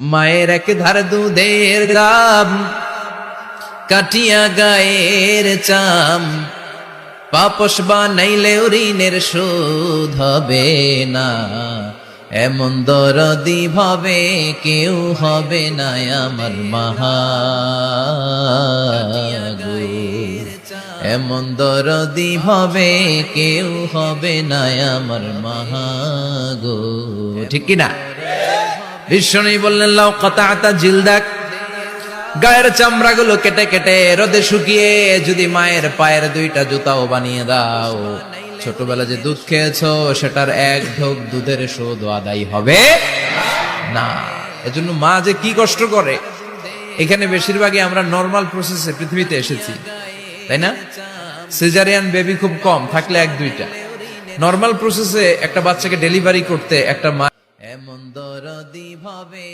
মায়ের এক ধার দুধের গাম, কাটিয়া গায়ের চাম, পাপস বানাইলেও ঋণের শোধ হবে না। এমন দরদি ভাবে কেউ হবে না আমার মাহাগো, এমন দরদি ভাবে কেউ হবে না আমার মাহাগো। ঠিক কিনা? বিশ্বনবী বললেন লাউ কাতাতা জিলদাক, গায়ের চামড়াগুলো কেটে কেটে রোদে শুকিয়ে যদি মায়ের পায়ের দুইটা জুতাও বানিয়ে দাও, ছোটবেলা যে দুধ খেয়েছো সেটার এক ঢোক দুধের শোধ আদায় হবে না। এজন্য মা যে কি কষ্ট করে। এখানে বেশিরভাগই আমরা নর্মাল প্রসেসে পৃথিবীতে এসেছি, তাই না? সিজারিয়ান বেবি খুব কম, থাকলে এক দুইটা। নর্মাল প্রসেসে একটা বাচ্চাকে ডেলিভারি করতে একটা মা এমন দরদি ভাবে